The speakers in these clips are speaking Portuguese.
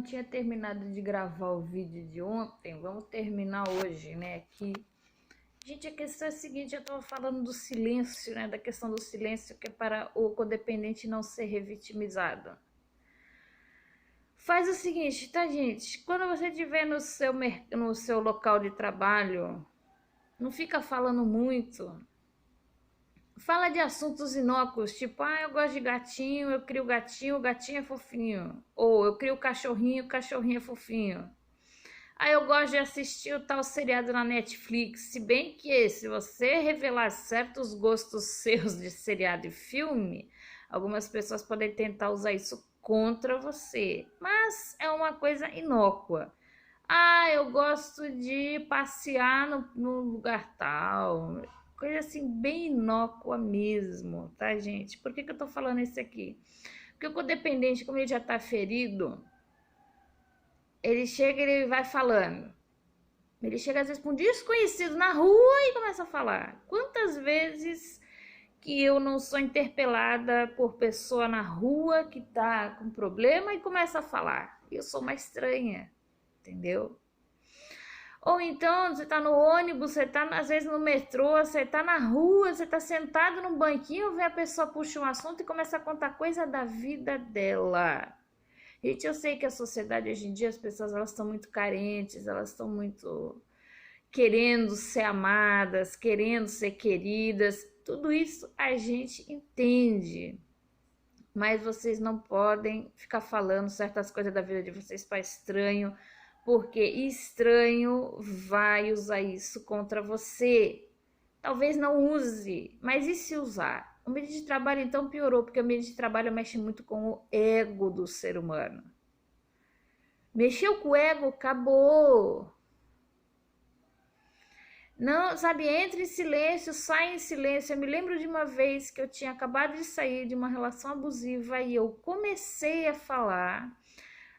não tinha terminado de gravar o vídeo de ontem, vamos terminar hoje, né, aqui. Gente, a questão é a seguinte, eu tava falando do silêncio, né, da questão do silêncio, que é para o codependente não ser revitimizado. Faz o seguinte, tá, gente? Quando você estiver no seu local de trabalho, não fica falando muito. Fala de assuntos inócuos, tipo, eu gosto de gatinho, eu crio gatinho, o gatinho é fofinho. Ou eu crio cachorrinho, o cachorrinho é fofinho. Eu gosto de assistir o tal seriado na Netflix. Se bem que, se você revelar certos gostos seus de seriado e filme, algumas pessoas podem tentar usar isso contra você. Mas é uma coisa inócua. Eu gosto de passear no lugar tal. Coisa assim, bem inócua mesmo, tá, gente? Por que eu tô falando isso aqui? Porque o codependente, como ele já tá ferido, ele chega e ele vai falando. Ele chega às vezes com um desconhecido na rua e começa a falar. Quantas vezes que eu não sou interpelada por pessoa na rua que tá com problema e começa a falar? Eu sou uma estranha, entendeu? Ou então você tá no ônibus, você tá às vezes no metrô, você tá na rua, você tá sentado num banquinho, vê a pessoa puxa um assunto e começa a contar coisa da vida dela. Gente, eu sei que a sociedade hoje em dia, as pessoas elas estão muito carentes, elas estão muito querendo ser amadas, querendo ser queridas. Tudo isso a gente entende. Mas vocês não podem ficar falando certas coisas da vida de vocês para estranho, porque estranho vai usar isso contra você. Talvez não use, mas e se usar? O ambiente de trabalho então piorou, porque o ambiente de trabalho mexe muito com o ego do ser humano. Mexeu com o ego, acabou. Não, sabe, entra em silêncio, sai em silêncio. Eu me lembro de uma vez que eu tinha acabado de sair de uma relação abusiva e eu comecei a falar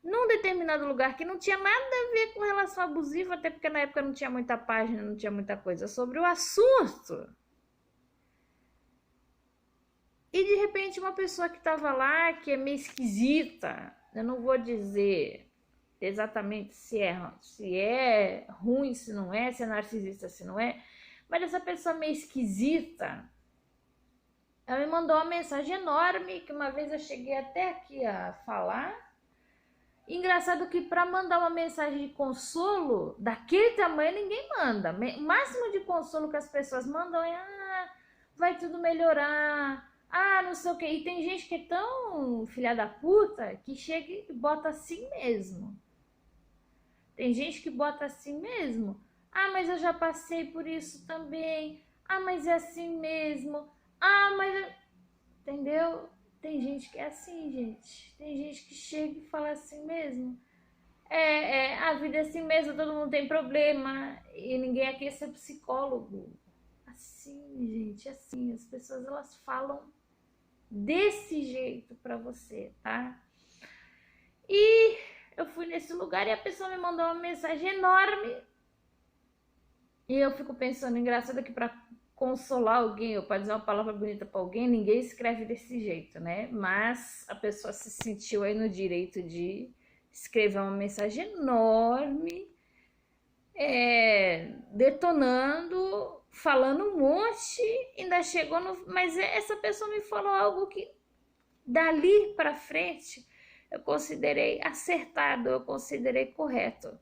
num determinado lugar que não tinha nada a ver com relação abusiva, até porque na época não tinha muita página, não tinha muita coisa sobre o assunto. E de repente uma pessoa que estava lá, que é meio esquisita, eu não vou dizer exatamente se é ruim, se não é, se é narcisista, se não é, mas essa pessoa meio esquisita, ela me mandou uma mensagem enorme, que uma vez eu cheguei até aqui a falar. Engraçado que para mandar uma mensagem de consolo daquele tamanho ninguém manda. O máximo de consolo que as pessoas mandam é vai tudo melhorar, não sei o que. E tem gente que é tão filha da puta que chega e bota assim mesmo. Tem gente que bota assim mesmo. Mas eu já passei por isso também. Mas é assim mesmo. Mas... Entendeu? Tem gente que é assim, gente. Tem gente que chega e fala assim mesmo. A vida é assim mesmo, todo mundo tem problema. E ninguém aqui é ser psicólogo. Assim, gente, assim. As pessoas, elas falam desse jeito pra você, tá? E eu fui nesse lugar e a pessoa me mandou uma mensagem enorme. E eu fico pensando, engraçado que pra consolar alguém ou para dizer uma palavra bonita para alguém, ninguém escreve desse jeito, né? Mas a pessoa se sentiu aí no direito de escrever uma mensagem enorme, detonando, falando um monte, ainda chegou no... Mas essa pessoa me falou algo que dali para frente eu considerei acertado, eu considerei correto.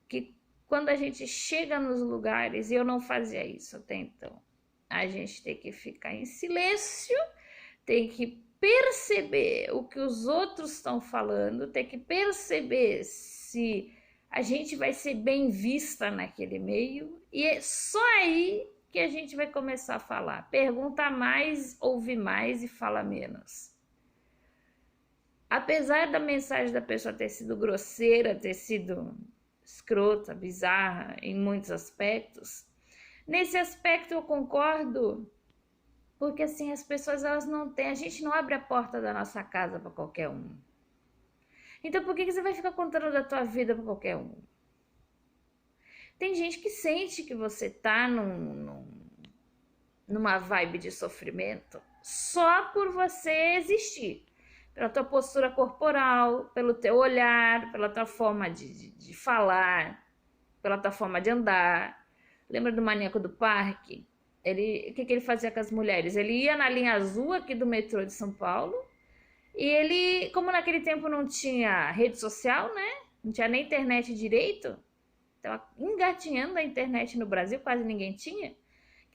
Que quando a gente chega nos lugares, e eu não fazia isso até então, a gente tem que ficar em silêncio, tem que perceber o que os outros estão falando, tem que perceber se a gente vai ser bem vista naquele meio, e é só aí que a gente vai começar a falar. Pergunta mais, ouve mais e fala menos. Apesar da mensagem da pessoa ter sido grosseira, ter sido escrota, bizarra em muitos aspectos, nesse aspecto eu concordo, porque assim, as pessoas elas não têm, a gente não abre a porta da nossa casa para qualquer um. Então por que você vai ficar contando da tua vida para qualquer um? Tem gente que sente que você tá numa vibe de sofrimento só por você existir. pela tua postura corporal, pelo teu olhar, pela tua forma de falar, pela tua forma de andar. Lembra do maníaco do parque? O que ele fazia com as mulheres? Ele ia na linha azul aqui do metrô de São Paulo e ele, como naquele tempo não tinha rede social, né? Não tinha nem internet direito, estava engatinhando a internet no Brasil, quase ninguém tinha.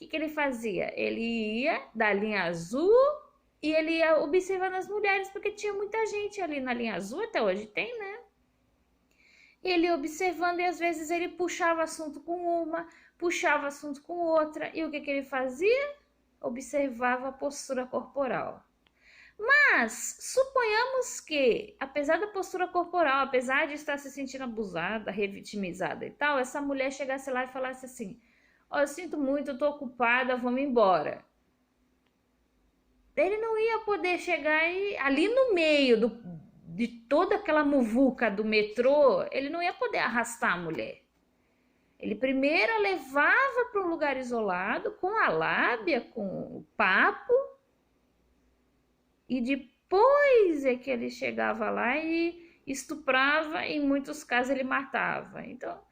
O que ele fazia? Ele ia da linha azul e ele ia observando as mulheres, porque tinha muita gente ali na linha azul, até hoje tem, né? Ele observando e às vezes ele puxava assunto com uma, puxava assunto com outra. E o que ele fazia? Observava a postura corporal. Mas suponhamos que, apesar da postura corporal, apesar de estar se sentindo abusada, revitimizada e tal, essa mulher chegasse lá e falasse assim: ó, eu sinto muito, eu tô ocupada, vamos embora. Ele não ia poder chegar ali no meio de toda aquela muvuca do metrô, ele não ia poder arrastar a mulher. Ele primeiro a levava para um lugar isolado, com a lábia, com o papo, e depois é que ele chegava lá e estuprava, e em muitos casos ele matava. Então,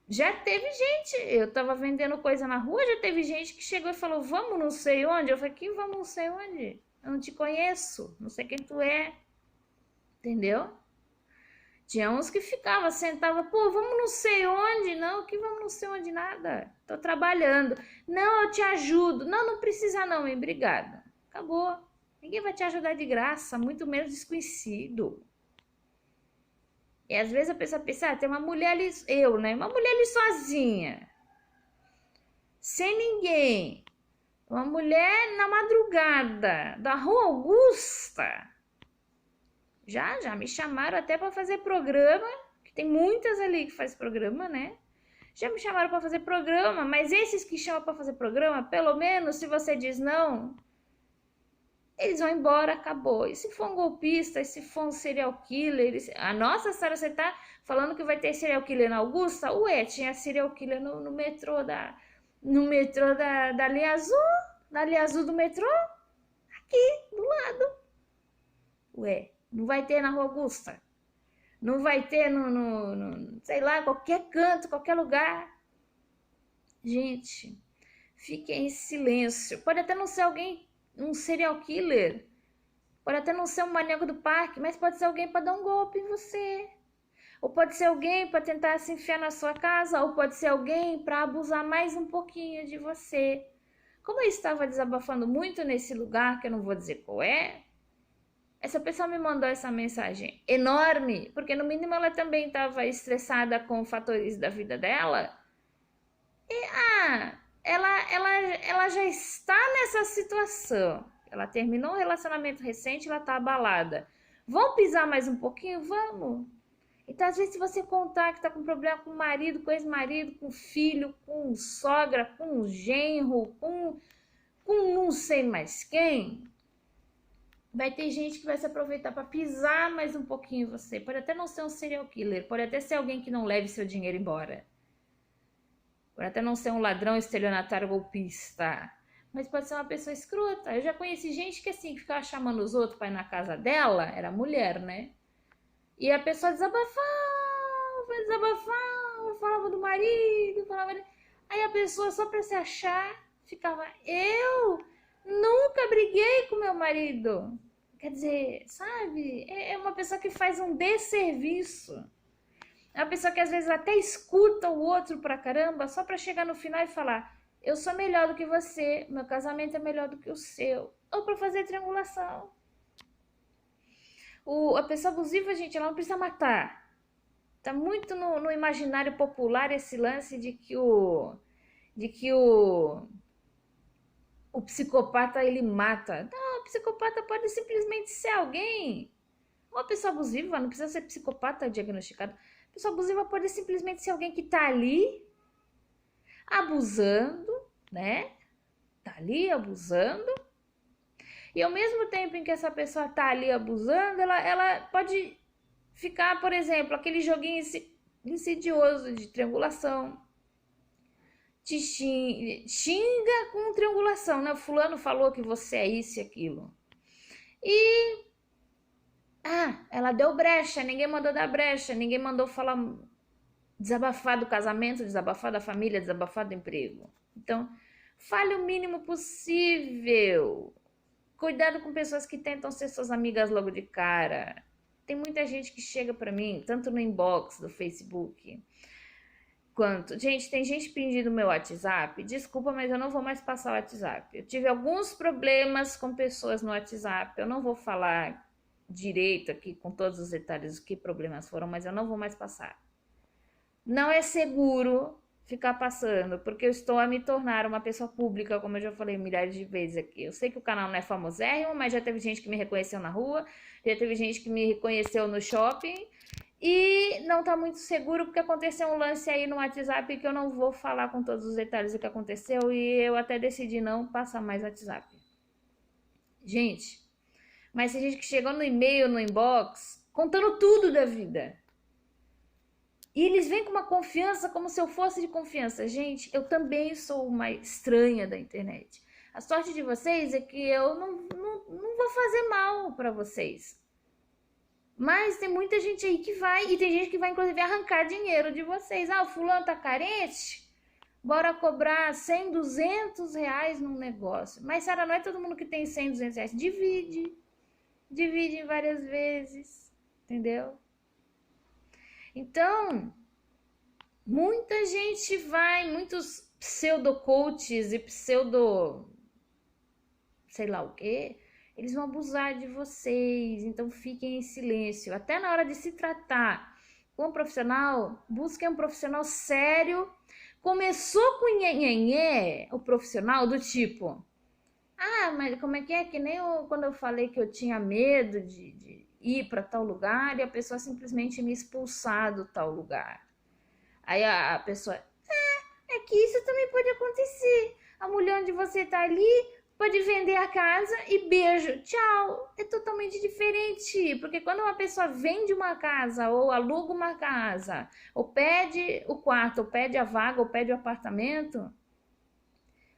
já teve gente, eu tava vendendo coisa na rua, já teve gente que chegou e falou, vamos não sei onde? Eu falei, que vamos não sei onde? Eu não te conheço, não sei quem tu é, entendeu? Tinha uns que ficavam, sentavam, pô, vamos não sei onde, não, que vamos não sei onde nada, tô trabalhando, não, eu te ajudo, não, não precisa não, hein, obrigada, acabou, ninguém vai te ajudar de graça, muito menos desconhecido. E às vezes a pessoa pensa, tem uma mulher ali, uma mulher ali sozinha, sem ninguém, uma mulher na madrugada, da Rua Augusta. Já me chamaram até para fazer programa, que tem muitas ali que faz programa, né? Já me chamaram para fazer programa, mas esses que chamam para fazer programa, pelo menos se você diz não, eles vão embora, acabou. E se for um golpista, e se for um serial killer, nossa senhora, você tá falando que vai ter serial killer na Augusta? Ué, tinha serial killer no metrô da linha azul, na linha azul do metrô, aqui do lado. Ué, não vai ter na Rua Augusta? Não vai ter sei lá, qualquer canto, qualquer lugar? Gente, fiquem em silêncio. Pode até não ser alguém, um serial killer, pode até não ser um maníaco do parque, mas pode ser alguém para dar um golpe em você. Ou pode ser alguém para tentar se enfiar na sua casa, ou pode ser alguém para abusar mais um pouquinho de você. Como eu estava desabafando muito nesse lugar, que eu não vou dizer qual é, essa pessoa me mandou essa mensagem enorme, porque no mínimo ela também estava estressada com fatores da vida dela. E ela já está nessa situação. Ela terminou um relacionamento recente, ela está abalada. Vamos pisar mais um pouquinho? Vamos. Então, às vezes, se você contar que está com problema com o marido, com o ex-marido, com o filho, com sogra, com genro, com não sei mais quem, vai ter gente que vai se aproveitar para pisar mais um pouquinho em você. Pode até não ser um serial killer, pode até ser alguém que não leve seu dinheiro embora. Pode até não ser um ladrão, estelionatário, golpista. Mas pode ser uma pessoa escrota. Eu já conheci gente que assim, que ficava chamando os outros para ir na casa dela, era mulher, né? E a pessoa desabafava, falava do marido, Aí a pessoa, só para se achar, ficava, eu nunca briguei com meu marido. Quer dizer, sabe? É uma pessoa que faz um desserviço. É uma pessoa que às vezes até escuta o outro pra caramba, só pra chegar no final e falar, eu sou melhor do que você, meu casamento é melhor do que o seu. Ou pra fazer triangulação. A pessoa abusiva, gente, ela não precisa matar. Tá muito no imaginário popular esse lance de que o psicopata ele mata. Não, o psicopata pode simplesmente ser alguém. Uma pessoa abusiva não precisa ser psicopata diagnosticado. A pessoa abusiva pode simplesmente ser alguém que tá ali abusando, né? Tá ali abusando. E ao mesmo tempo em que essa pessoa tá ali abusando, ela pode ficar, por exemplo, aquele joguinho insidioso de triangulação, te xinga com triangulação, né? O fulano falou que você é isso e aquilo. E ela deu brecha, ninguém mandou dar brecha, ninguém mandou falar, desabafar do casamento, desabafar da família, desabafar do emprego. Então, fale o mínimo possível. Cuidado com pessoas que tentam ser suas amigas logo de cara. Tem muita gente que chega pra mim, tanto no inbox do Facebook, quanto... Gente, tem gente pedindo meu WhatsApp. Desculpa, mas eu não vou mais passar o WhatsApp. Eu tive alguns problemas com pessoas no WhatsApp. Eu não vou falar direito aqui com todos os detalhes do que problemas foram, mas eu não vou mais passar. Não é seguro ficar passando, porque eu estou a me tornar uma pessoa pública, como eu já falei milhares de vezes aqui. Eu sei que o canal não é famosérrimo, mas já teve gente que me reconheceu na rua, já teve gente que me reconheceu no shopping, e não tá muito seguro porque aconteceu um lance aí no WhatsApp que eu não vou falar com todos os detalhes do que aconteceu, e eu até decidi não passar mais WhatsApp. Gente, mas tem gente que chegou no e-mail, no inbox, contando tudo da vida. E eles vêm com uma confiança como se eu fosse de confiança. Gente, eu também sou uma estranha da internet. A sorte de vocês é que eu não vou fazer mal para vocês. Mas tem muita gente aí que vai, e tem gente que vai inclusive arrancar dinheiro de vocês. O fulano tá carente? Bora cobrar 100, 200 reais num negócio. Mas, Sara, não é todo mundo que tem 100, 200 reais. Divide em várias vezes, entendeu? Então, muita gente vai, muitos pseudo-coaches e pseudo... sei lá o quê, eles vão abusar de vocês, então fiquem em silêncio. Até na hora de se tratar com um profissional, busquem um profissional sério. Começou com nhenhenhé, o profissional do tipo... mas como é que é? Que nem quando eu falei que eu tinha medo de ir para tal lugar e a pessoa simplesmente me expulsar do tal lugar. Aí a pessoa, é que isso também pode acontecer. A mulher onde você tá ali pode vender a casa e beijo, tchau. É totalmente diferente, porque quando uma pessoa vende uma casa ou aluga uma casa, ou pede o quarto, ou pede a vaga, ou pede o apartamento,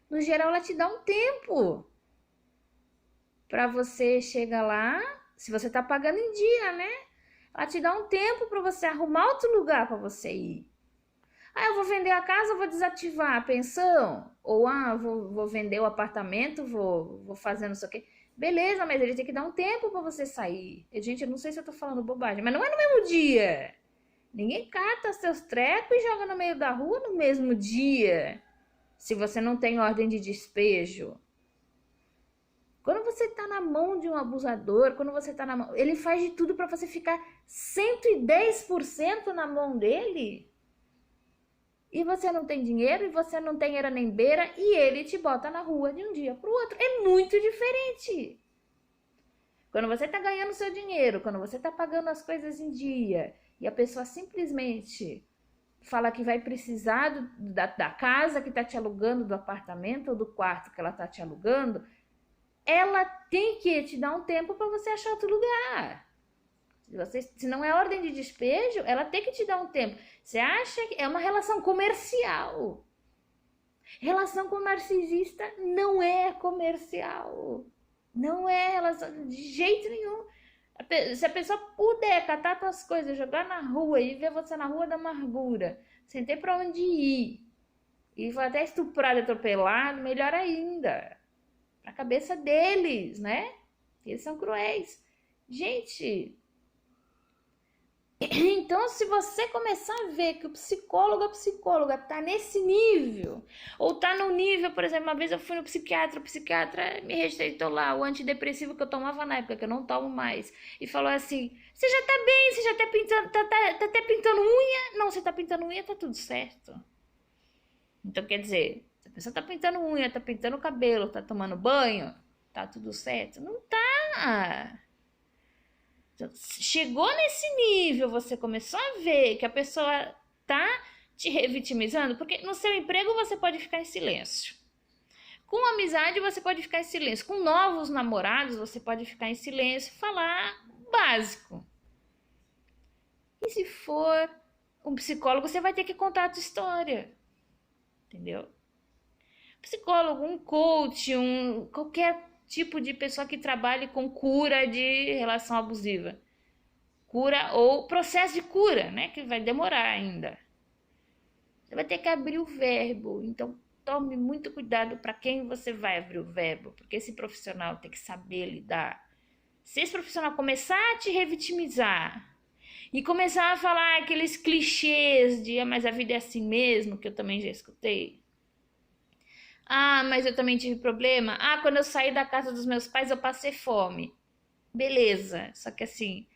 no geral ela te dá um tempo para você chegar lá, se você tá pagando em dia, né? Ela te dá um tempo para você arrumar outro lugar para você ir. Eu vou vender a casa, vou desativar a pensão, ou vou vender o apartamento, vou fazer não sei o quê. Beleza, mas ele tem que dar um tempo para você sair. Gente, eu não sei se eu tô falando bobagem, mas não é no mesmo dia. Ninguém cata seus trecos e joga no meio da rua no mesmo dia, se você não tem ordem de despejo. Quando você tá na mão de um abusador, quando você tá na mão... ele faz de tudo para você ficar 110% na mão dele. E você não tem dinheiro, e você não tem era nem beira, e ele te bota na rua de um dia pro outro. É muito diferente. Quando você tá ganhando seu dinheiro, quando você tá pagando as coisas em dia, e a pessoa simplesmente fala que vai precisar da casa que tá te alugando, do apartamento ou do quarto que ela tá te alugando, ela tem que te dar um tempo para você achar outro lugar. Se não é ordem de despejo, ela tem que te dar um tempo. Você acha que é uma relação comercial? Relação com narcisista não é comercial. Não é relação de jeito nenhum. Se a pessoa puder catar suas coisas, jogar na rua e ver você na rua da amargura, sem ter para onde ir, e for até estuprado, atropelado, melhor ainda. A cabeça deles, né? Eles são cruéis. Gente, então se você começar a ver que o psicólogo, a psicóloga tá nesse nível, ou tá no nível, por exemplo, uma vez eu fui no psiquiatra, o psiquiatra me receitou lá o antidepressivo que eu tomava na época, que eu não tomo mais, e falou assim, você já tá bem, você já tá pintando, tá até pintando unha? Não, você tá pintando unha, tá tudo certo. Então quer dizer, se a pessoa tá pintando unha, tá pintando o cabelo, tá tomando banho, tá tudo certo? Não tá. Então, chegou nesse nível, você começou a ver que a pessoa tá te revitimizando, porque no seu emprego você pode ficar em silêncio. Com amizade você pode ficar em silêncio. Com novos namorados você pode ficar em silêncio, falar básico. E se for um psicólogo, você vai ter que contar a tua história. Entendeu? psicólogo, um coach, qualquer tipo de pessoa que trabalhe com cura de relação abusiva. Cura ou processo de cura, né? Que vai demorar ainda. Você vai ter que abrir o verbo. Então, tome muito cuidado para quem você vai abrir o verbo, porque esse profissional tem que saber lidar. Se esse profissional começar a te revitimizar e começar a falar aqueles clichês de mas a vida é assim mesmo, que eu também já escutei. Mas eu também tive problema. Quando eu saí da casa dos meus pais eu passei fome. Beleza, só que assim,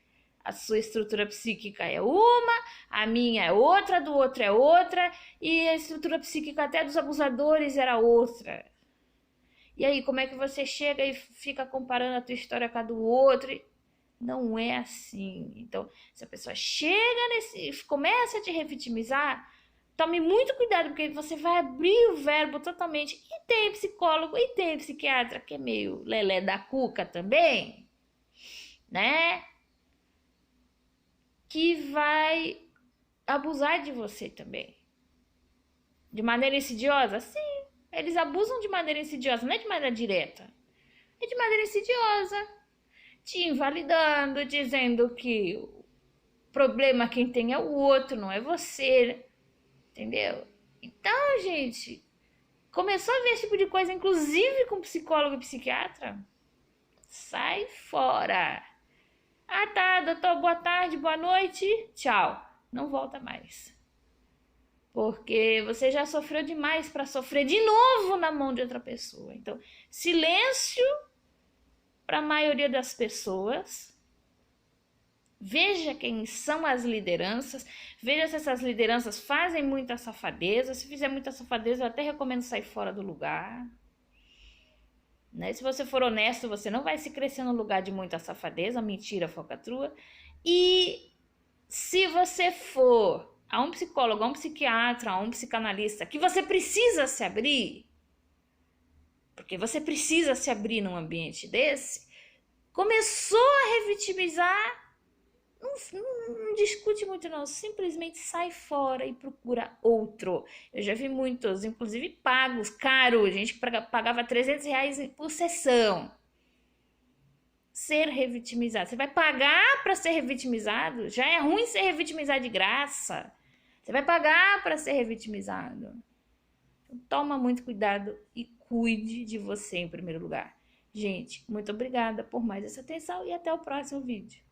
a sua estrutura psíquica é uma, a minha é outra, do outro é outra, e a estrutura psíquica até dos abusadores era outra. E aí, como é que você chega e fica comparando a tua história com a do outro? Não é assim. Então, se a pessoa chega começa a te revitimizar, tome muito cuidado, porque você vai abrir o verbo totalmente. E tem psicólogo, e tem psiquiatra, que é meio lelé da cuca também, né? Que vai abusar de você também. De maneira insidiosa? Sim, eles abusam de maneira insidiosa, não é de maneira direta. É de maneira insidiosa, te invalidando, dizendo que o problema quem tem é o outro, não é você, entendeu? Então, gente, começou a ver esse tipo de coisa, inclusive com psicólogo e psiquiatra? Sai fora! Tá, doutor, boa tarde, boa noite, tchau. Não volta mais. Porque você já sofreu demais para sofrer de novo na mão de outra pessoa. Então, silêncio para a maioria das pessoas. Veja quem são as lideranças, veja se essas lideranças fazem muita safadeza. Se fizer muita safadeza, eu até recomendo sair fora do lugar. Né? Se você for honesto, você não vai se crescer no lugar de muita safadeza, mentira, falcatrua. E se você for a um psicólogo, a um psiquiatra, a um psicanalista, que você precisa se abrir, porque você precisa se abrir num ambiente desse, começou a revitimizar, não discute muito não, simplesmente sai fora e procura outro. Eu já vi muitos, inclusive pagos, caro, a gente pagava R$300 por sessão. Ser revitimizado, você vai pagar para ser revitimizado? Já é ruim ser revitimizado de graça. Você vai pagar para ser revitimizado. Então, toma muito cuidado e cuide de você em primeiro lugar. Gente, muito obrigada por mais essa atenção e até o próximo vídeo.